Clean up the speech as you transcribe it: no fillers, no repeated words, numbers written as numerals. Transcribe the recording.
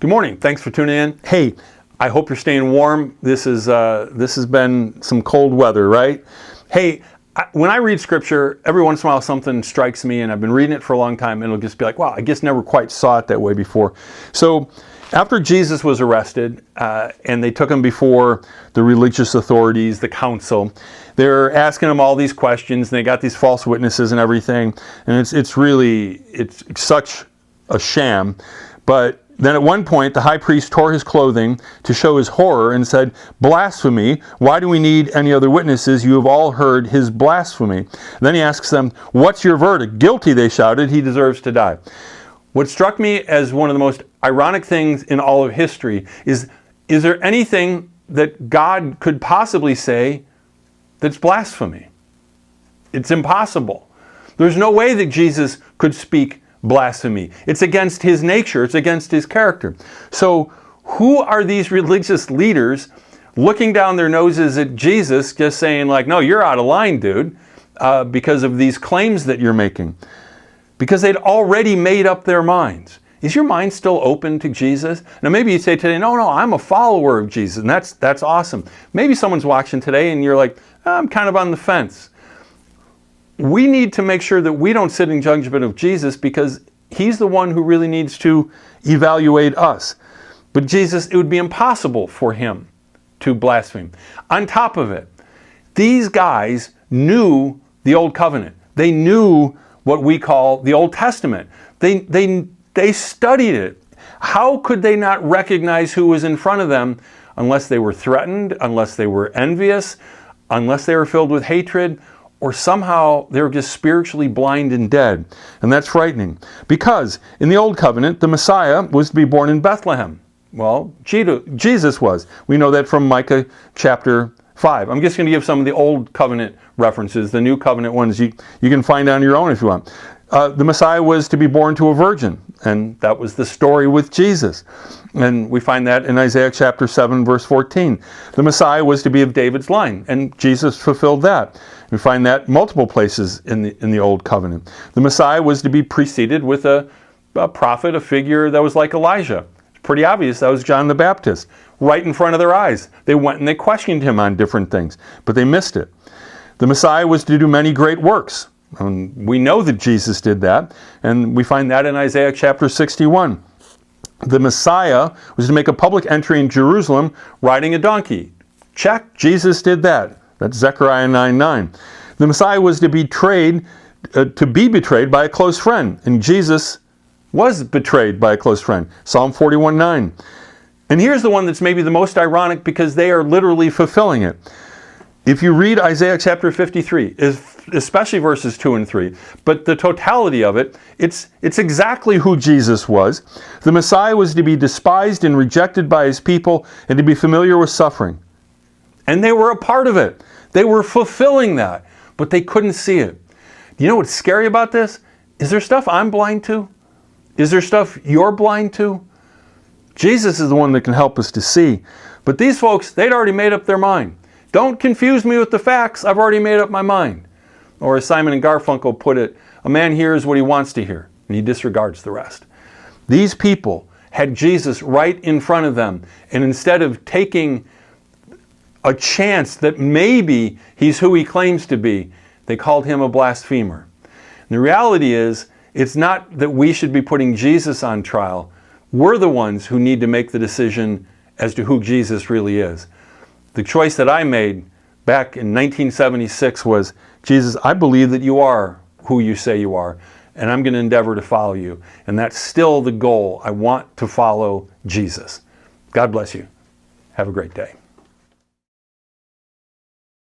Good morning. Thanks for tuning in. Hey, I hope you're staying warm. This has been some cold weather, right? Hey, when I read scripture, every once in a while something strikes me, and I've been reading it for a long time, and it'll just be like, wow, I guess never quite saw it that way before. So after Jesus was arrested, and they took him before the religious authorities, the council, they're asking him all these questions, and they got these false witnesses and everything, and it's such a sham. But then at one point, the high priest tore his clothing to show his horror and said, "Blasphemy! Why do we need any other witnesses? You have all heard his blasphemy." And then he asks them, "What's your verdict?" "Guilty," they shouted. "He deserves to die." What struck me as one of the most ironic things in all of history is there anything that God could possibly say that's blasphemy? It's impossible. There's no way that Jesus could speak blasphemy. It's against his nature. It's against his character. So who are these religious leaders looking down their noses at Jesus, just saying like, "No, you're out of line, dude," because of these claims that you're making? Because they'd already made up their minds. Is your mind still open to Jesus? Now maybe you say today, no, I'm a follower of Jesus, and that's awesome. Maybe someone's watching today and you're like, I'm kind of on the fence. We need to make sure that we don't sit in judgment of Jesus, because he's the one who really needs to evaluate us. But Jesus, it would be impossible for him to blaspheme. On top of it, these guys knew the Old Covenant. They knew what we call the Old Testament. They studied it. How could they not recognize who was in front of them unless they were threatened, unless they were envious, unless they were filled with hatred, or somehow they were just spiritually blind and dead? And that's frightening. Because in the Old Covenant, the Messiah was to be born in Bethlehem. Well, Jesus was. We know that from Micah chapter 5. I'm just going to give some of the Old Covenant references. The New Covenant ones you can find on your own if you want. The Messiah was to be born to a virgin, and that was the story with Jesus. And we find that in Isaiah chapter 7, verse 14. The Messiah was to be of David's line, and Jesus fulfilled that. We find that multiple places in the Old Covenant. The Messiah was to be preceded with a prophet, a figure that was like Elijah. It's pretty obvious that was John the Baptist, right in front of their eyes. They went and they questioned him on different things, but they missed it. The Messiah was to do many great works. We know that Jesus did that, and we find that in Isaiah chapter 61. The Messiah was to make a public entry in Jerusalem riding a donkey. Check, Jesus did that. That's Zechariah 9:9. The Messiah was to be betrayed by a close friend, and Jesus was betrayed by a close friend. Psalm 41:9. And here's the one that's maybe the most ironic, because they are literally fulfilling it. If you read Isaiah chapter 53, especially verses 2 and 3, but the totality of it, it's exactly who Jesus was. The Messiah was to be despised and rejected by his people, and to be familiar with suffering. And they were a part of it. They were fulfilling that, but they couldn't see it. Do you know what's scary about this? Is there stuff I'm blind to? Is there stuff you're blind to? Jesus is the one that can help us to see. But these folks, they'd already made up their mind. Don't confuse me with the facts. I've already made up my mind. Or as Simon and Garfunkel put it, a man hears what he wants to hear, and he disregards the rest. These people had Jesus right in front of them, and instead of taking a chance that maybe he's who he claims to be, they called him a blasphemer. And the reality is, it's not that we should be putting Jesus on trial. We're the ones who need to make the decision as to who Jesus really is. The choice that I made back in 1976 was, Jesus, I believe that you are who you say you are, and I'm going to endeavor to follow you. And that's still the goal. I want to follow Jesus. God bless you. Have a great day.